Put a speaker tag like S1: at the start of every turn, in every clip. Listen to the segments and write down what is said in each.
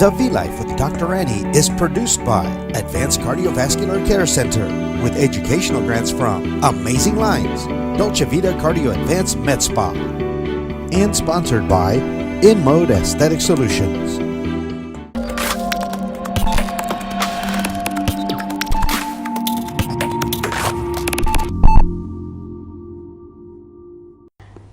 S1: The V-Life with Dr. Annie is produced by Advanced Cardiovascular Care Center with educational grants from Amazing Lines, Dolce Vita Cardio Advanced Med Spa, and sponsored by In Mode Aesthetic Solutions.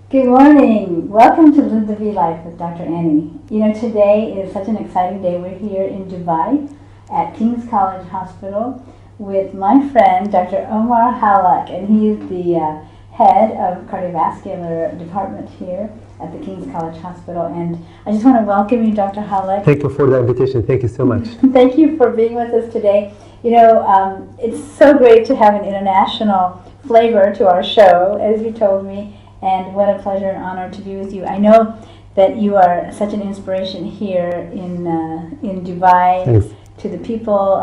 S2: Good morning. Welcome to Live the V-Life with Dr. Annie. You know, today is such an exciting day. We're here in Dubai at King's College Hospital with my friend, Dr. Omar K.Hallak, and he's the head of cardiovascular department here at the King's College Hospital. And I just want to welcome you, Dr. K.Hallak.
S3: Thank you for the invitation. Thank you so much.
S2: Thank you for being with us today. You know, it's so great to have an international flavor to our show, as you told me. And what a pleasure and honor to be with you. I know that you are such an inspiration here in Dubai.
S3: Thanks.
S2: To the people,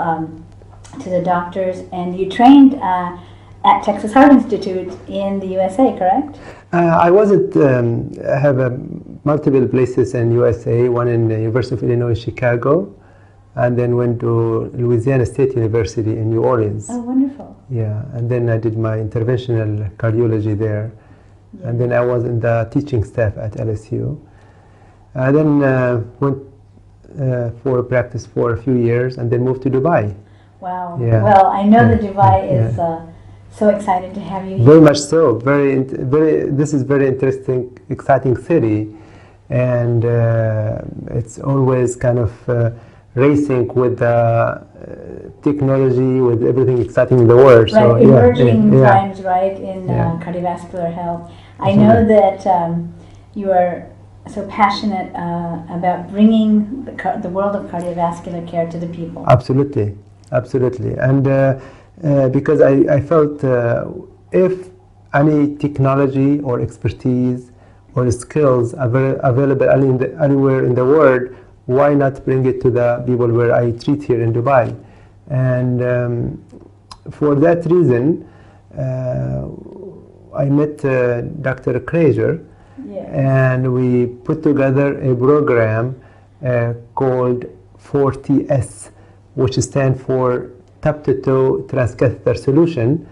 S2: to the doctors, and you trained at Texas Heart Institute in the USA, correct?
S3: I have multiple places in USA, one in the University of Illinois, Chicago, and then went to Louisiana State University in New Orleans.
S2: Oh, wonderful.
S3: Yeah, and then I did my interventional cardiology there. Yeah. And then I was in the teaching staff at LSU. I then went for practice for a few years and then moved to Dubai.
S2: Wow.
S3: Yeah.
S2: Well, I know that Dubai is so excited to have you here.
S3: Very much so. This is very interesting, exciting city, and it's always kind of racing with technology, with everything exciting in the world.
S2: Right,
S3: so,
S2: emerging times, right, in cardiovascular health. I know that you are so passionate about bringing the world of cardiovascular care to the people.
S3: Absolutely, absolutely. And because I felt if any technology or expertise or skills are available anywhere in the world, why not bring it to the people where I treat here in Dubai? And for that reason, I met Dr. Krager, and we put together a program called 4TS, which stands for top-to-toe transcatheter solution,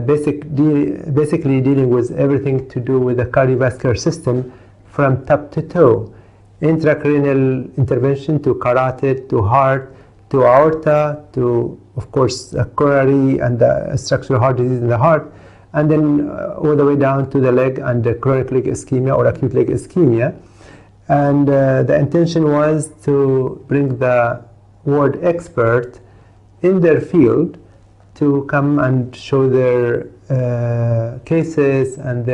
S3: basically dealing with everything to do with the cardiovascular system from top to toe. Intracranial intervention to carotid, to heart, to aorta, to, of course, coronary and the structural heart disease in the heart, and then all the way down to the leg and the chronic leg ischemia or acute leg ischemia. And the intention was to bring the world expert in their field to come and show their cases and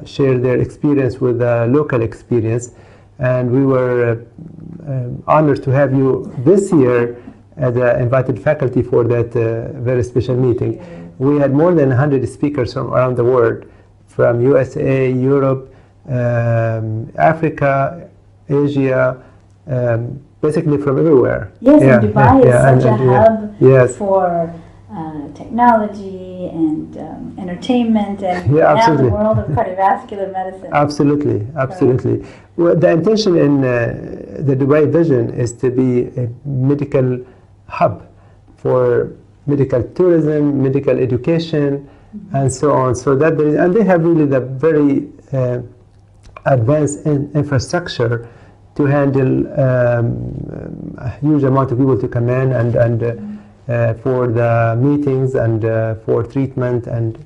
S3: share their experience with the local experience. And we were honored to have you this year as an invited faculty for that very special meeting. We had more than 100 speakers from around the world, from USA, Europe, Africa, Asia, basically from everywhere.
S2: Yes, and Dubai is such a hub for technology and entertainment and now the world of cardiovascular medicine.
S3: Absolutely, absolutely. Well, the intention in the Dubai vision is to be a medical hub for medical tourism, medical education, and so on. So that and they have really the very advanced infrastructure to handle a huge amount of people to come in and for the meetings and for treatment and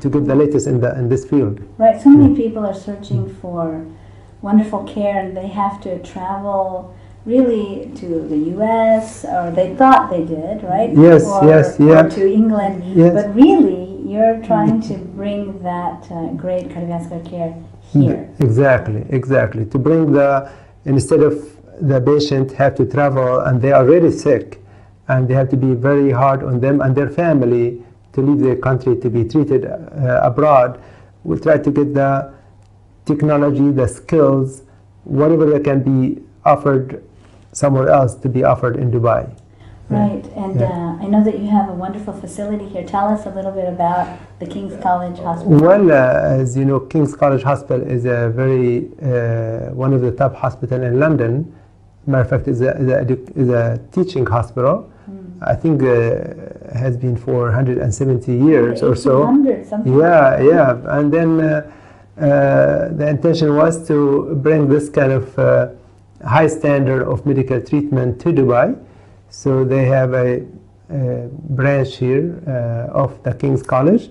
S3: to get the latest in this field.
S2: Right. So many people are searching for wonderful care, and they have to travel really to the U.S. or they thought they did, right?
S3: Yes,
S2: or to England.
S3: Yes.
S2: But really, you're trying to bring that great cardiovascular care here.
S3: Exactly. To bring instead of the patient have to travel and they are really sick, and they have to be very hard on them and their family to leave their country to be treated abroad. We'll try to get the technology, the skills, whatever that can be offered somewhere else to be offered in Dubai.
S2: Right, and I know that you have a wonderful facility here. Tell us a little bit about the King's College Hospital.
S3: Well, as you know, King's College Hospital is a very one of the top hospitals in London, matter of fact, is a teaching hospital. I think has been for 170 years or so. Yeah. And then the intention was to bring this kind of high standard of medical treatment to Dubai. So they have a branch here of the King's College.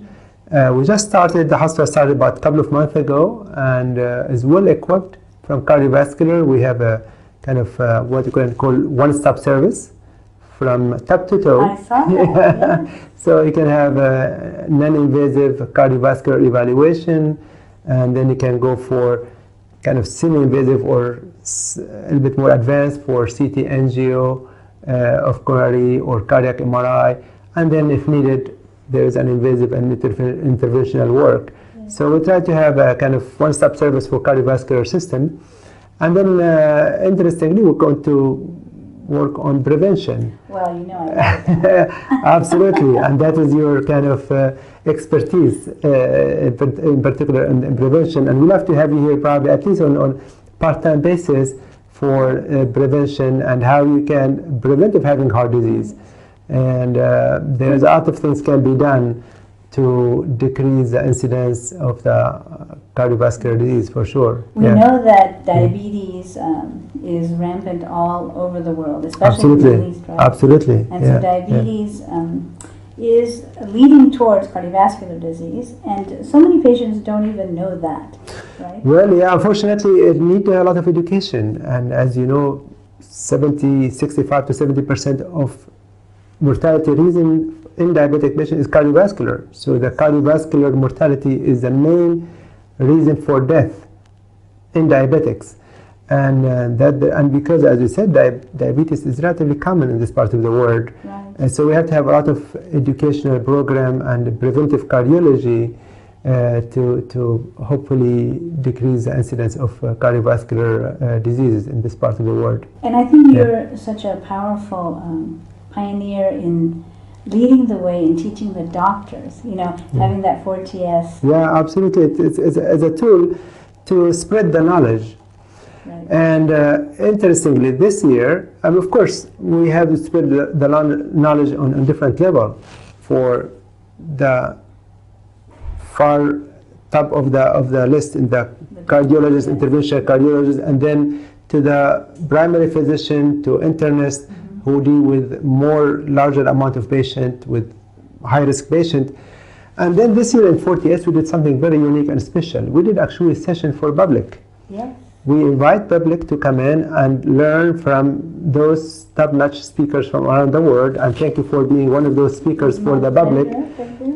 S3: We just started, the hospital started about a couple of months ago, and is well equipped from cardiovascular. We have a kind of what you can call one-stop service from top to toe.
S2: I saw that. Yeah.
S3: So you can have a non-invasive cardiovascular evaluation, and then you can go for kind of semi-invasive or a little bit more advanced for CT angio of coronary or cardiac MRI, and then if needed, there is an invasive and interventional work. Yeah. So we try to have a kind of one-stop service for cardiovascular system, and then interestingly, we're going to work on prevention.
S2: Well, you know, I love it.
S3: Absolutely, and that is your kind of expertise, in particular in prevention. And we'd love to have you here probably at least on part-time basis for prevention and how you can prevent of having heart disease. And there's a lot of things can be done to decrease the incidence of the cardiovascular disease, for sure.
S2: We know that diabetes is rampant all over the world, especially in the Middle East, right?
S3: Absolutely.
S2: And so diabetes is leading towards cardiovascular disease, and so many patients don't even know that, right?
S3: Well, yeah, unfortunately, it needs a lot of education, and as you know, 65 to 70% of mortality reason in diabetic patients is cardiovascular. So the cardiovascular mortality is the main reason for death in diabetics. And because, as you said, diabetes is relatively common in this part of the world.
S2: Right.
S3: And so we have to have a lot of educational program and preventive cardiology to hopefully decrease the incidence of cardiovascular diseases in this part of the world.
S2: And I think you're such a powerful pioneer in leading the way in teaching the doctors, having that 4TS.
S3: Yeah, absolutely. It's a tool to spread the knowledge.
S2: Right.
S3: And interestingly, this year, and of course, we have to spread the knowledge on a different level for the far top of the list in the cardiologists, interventional cardiologists, and then to the primary physician, to internists, who deal with larger amount of patient, with high-risk patient. And then this year in 4TS, we did something very unique and special. We did actually a session for public.
S2: Yes.
S3: We invite public to come in and learn from those top-notch speakers from around the world, and thank you for being one of those speakers for the public.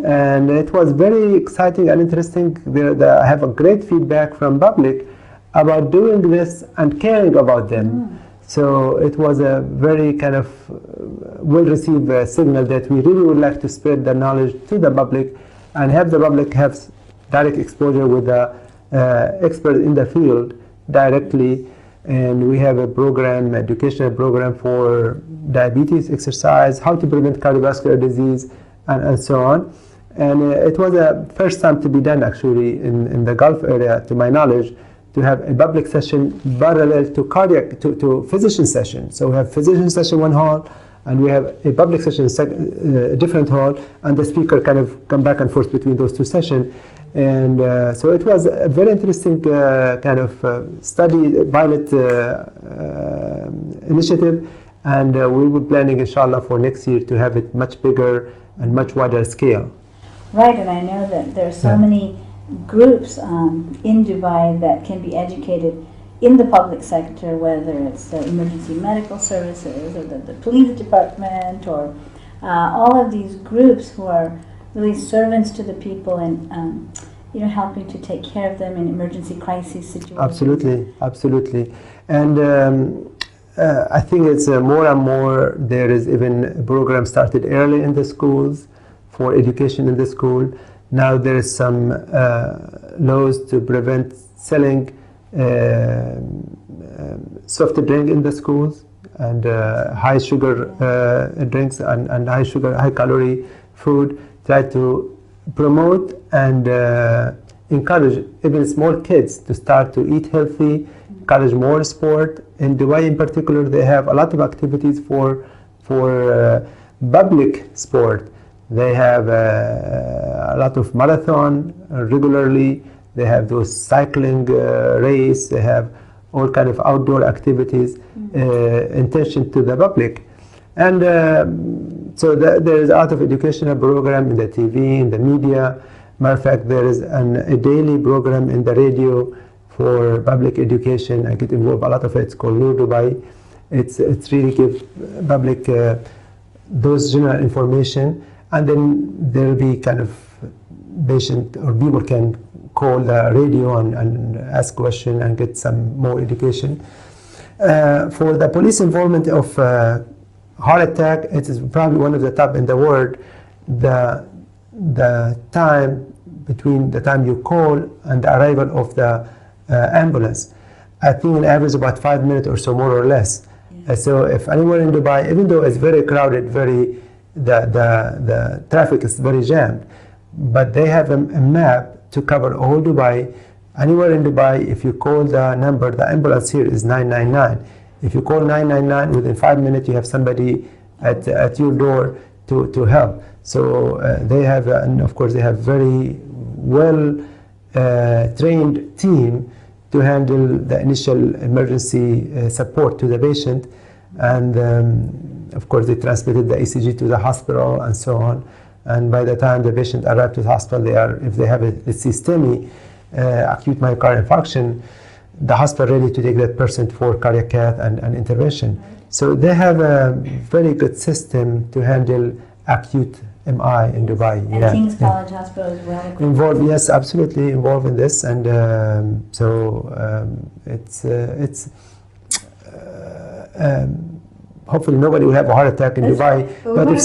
S3: And it was very exciting and interesting. I have a great feedback from public about doing this and caring about them. So it was a very kind of well-received signal that we really would like to spread the knowledge to the public and have the public have direct exposure with the experts in the field directly. And we have a program, educational program for diabetes, exercise, how to prevent cardiovascular disease, and so on. And it was a first time to be done actually in the Gulf area, to my knowledge, to have a public session parallel to physician session. So we have physician session one hall, and we have a public session a different hall, and the speaker kind of come back and forth between those two sessions. And so it was a very interesting kind of study, pilot initiative, and we were planning, inshallah, for next year to have it much bigger and much wider scale.
S2: Right, and I know that there are so many groups in Dubai that can be educated in the public sector, whether it's the emergency medical services or the police department, or all of these groups who are really servants to the people and helping to take care of them in emergency crisis situations.
S3: Absolutely. And I think it's more and more, there is even a program started early in the schools for education in the school. Now there is some laws to prevent selling soft drink in the schools, and high sugar drinks and high sugar, high calorie food. Try to promote and encourage even small kids to start to eat healthy encourage more sport. In Dubai in particular, they have a lot of activities for public sport. They have a lot of marathon regularly. They have those cycling race. They have all kind of outdoor activities intention to the public. And so there is a lot of educational program in the TV, in the media. Matter of fact, there is a daily program in the radio for public education. I get involved a lot of it. It's called New Dubai. It's really give public those general information, and then there will be kind of patient or people can call the radio and ask questions and get some more education. For the police involvement of heart attack, it is probably one of the top in the world. The time between the time you call and the arrival of the ambulance, I think on average about 5 minutes or so, more or less. So if anywhere in Dubai, even though it's very crowded, the traffic is very jammed, but they have a map to cover all Dubai. Anywhere in Dubai, if you call the number, the ambulance here is 999. If you call 999, within 5 minutes you have somebody at your door to help. So they have, and of course they have very well trained team to handle the initial emergency support to the patient, and of course they transmitted the ECG to the hospital and so on. And by the time the patient arrived to the hospital, if they have a STEMI, acute myocardial infarction, the hospital ready to take that person for cardiac cath and intervention. So they have a very good system to handle acute MI in Dubai.
S2: And King's College Hospital is well equipped.
S3: Involved, yes, absolutely involved in this, and it's hopefully nobody will have a heart attack in Dubai. But if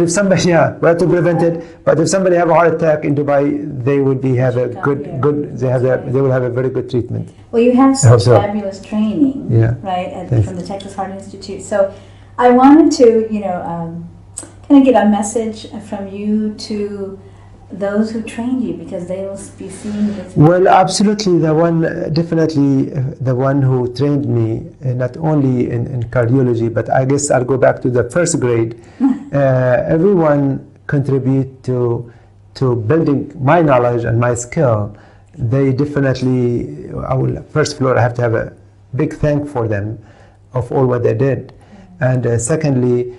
S3: somebody, yeah, we have to prevent it. But if somebody have a heart attack in Dubai, they would have a good. They will have a very good treatment.
S2: Well, you have such fabulous training, right, from the Texas Heart Institute. So, I wanted to, kind of get a message from you to those who trained you, because they will be seeing this.
S3: Well, absolutely. Definitely the one who trained me, not only in cardiology, but I guess I'll go back to the first grade. Everyone contribute to building my knowledge and my skill. They definitely, first floor, I have to have a big thank for them of all what they did. And secondly,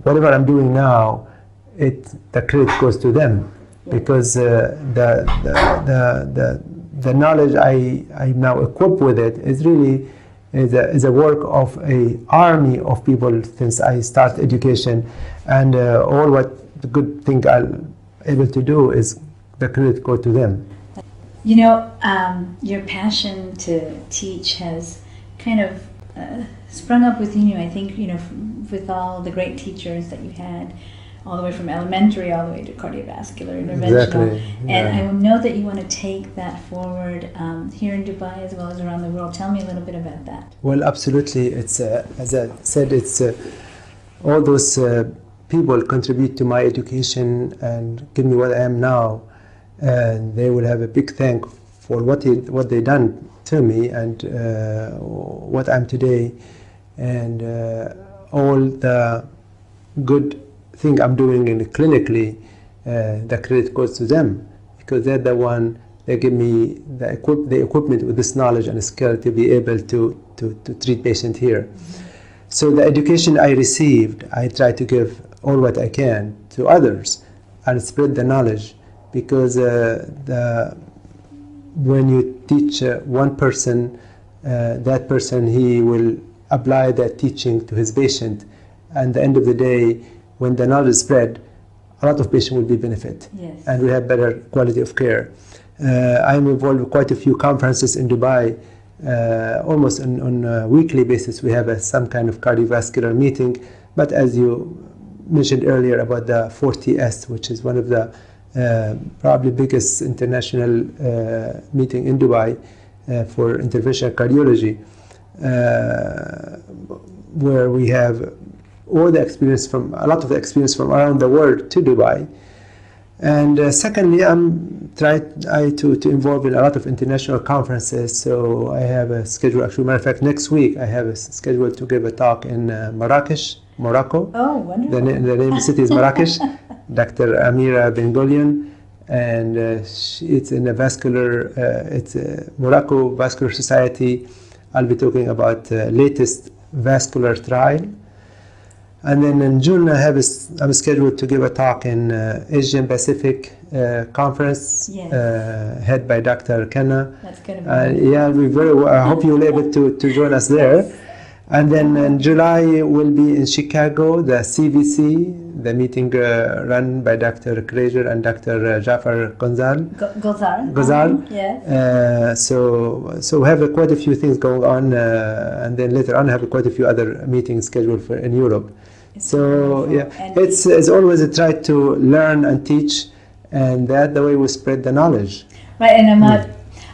S3: whatever I'm doing now, the credit goes to them. Because the knowledge I'm now equipped with it is really is a work of an army of people since I start education, and all what the good thing I'm able to do is the credit go to them.
S2: Your passion to teach has kind of sprung up within you. I think with all the great teachers that you had, all the way from elementary all the way to cardiovascular, interventional.
S3: Exactly.
S2: And I know that you want to take that forward here in Dubai as well as around the world. Tell me a little bit about that.
S3: Well, absolutely. It's as I said, it's all those people contribute to my education and give me what I am now, and they will have a big thank for what they done to me and what I'm today, and all the good thing I'm doing clinically, the credit goes to them, because they're the one, they give me the equipment with this knowledge and skill to be able to treat patients here. So the education I received, I try to give all what I can to others and spread the knowledge, because when you teach one person, that person, he will apply that teaching to his patient, and at the end of the day, when the knowledge is spread, a lot of patients will be benefit, and we have better quality of care. I'm involved with quite a few conferences in Dubai. Almost on a weekly basis, we have some kind of cardiovascular meeting. But as you mentioned earlier about the 40S, which is one of the probably biggest international meeting in Dubai for interventional cardiology, where we have all the experience a lot of the experience from around the world to Dubai. And secondly, I'm trying to involve in a lot of international conferences. So I have a schedule. Actually, matter of fact, next week I have a schedule to give a talk in Marrakesh, Morocco.
S2: Oh, wonderful.
S3: The name of the city is Marrakesh. Dr. Amira Ben-Gullion, and it's in a vascular. It's a Morocco Vascular Society. I'll be talking about latest vascular trial. And then in June, I'm scheduled to give a talk in Asian Pacific conference,
S2: Yes.
S3: head by Dr. Kenna.
S2: That's going to be
S3: Yeah, I hope you'll be able to join us there. And then in July, we'll be in Chicago, the CVC, the meeting run by Dr. Krager and Dr. Jafar Gozal.
S2: Yes.
S3: So we have quite a few things going on, and then later on, I have quite a few other meetings scheduled in Europe. So yeah, it's always a try to learn and teach, and that's the way we spread the knowledge.
S2: Right, and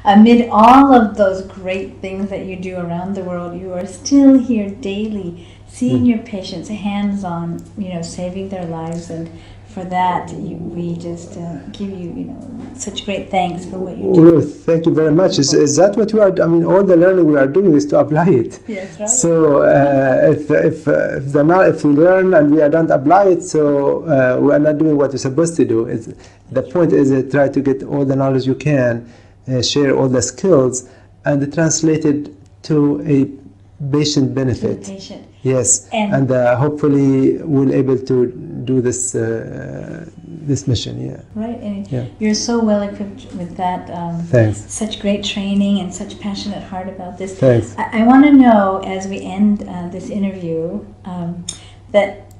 S2: amid all of those great things that you do around the world, you are still here daily, seeing your patients hands-on, saving their lives, and for that, we just give you, such great thanks for what you do.
S3: Well, thank you very much. Is that what you are? I mean, all the learning we are doing is to apply it.
S2: Yes, right.
S3: So if we learn and we don't apply it, so we are not doing what we're supposed to do. The point is to try to get all the knowledge you can, share all the skills, and translate it to a patient benefit.
S2: To the patient.
S3: Yes, and hopefully we'll able to do this mission. Yeah.
S2: Right, and you're so well equipped with that.
S3: Thanks.
S2: Such great training and such passionate heart about this.
S3: Thanks.
S2: I want to know, as we end this interview, that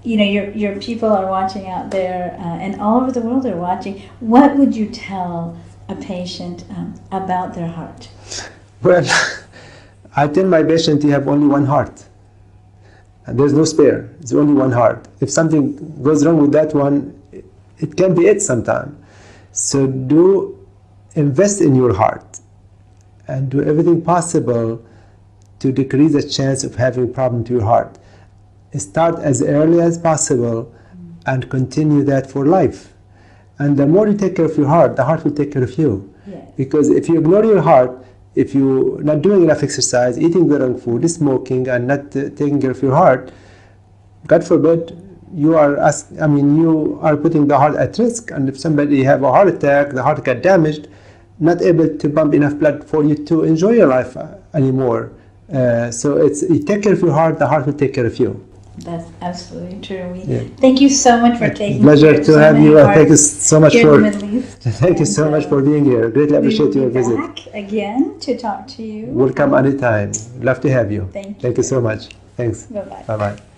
S2: your people are watching out there, and all over the world are watching. What would you tell a patient about their heart?
S3: Well, I tell my patient you have only one heart. And there's no spare. It's only one heart. If something goes wrong with that one, it can be it sometime. So invest in your heart and do everything possible to decrease the chance of having a problem to your heart. Start as early as possible and continue that for life. And the more you take care of your heart, the heart will take care of you.
S2: Yes.
S3: Because if you ignore your heart, if you're not doing enough exercise, eating the wrong food, smoking, and not taking care of your heart, God forbid, you are putting the heart at risk. And if somebody have a heart attack, the heart got damaged, not able to pump enough blood for you to enjoy your life anymore. So you take care of your heart, the heart will take care of you.
S2: That's absolutely true. Thank you so much for taking
S3: pleasure to have you. Thank you so much
S2: thank
S3: you so much for being here. Greatly appreciate your visit.
S2: Back again to talk to you.
S3: Welcome anytime. Love to have you.
S2: Thank you.
S3: Thank you so much. Thanks.
S2: Bye-bye.
S3: Bye-bye.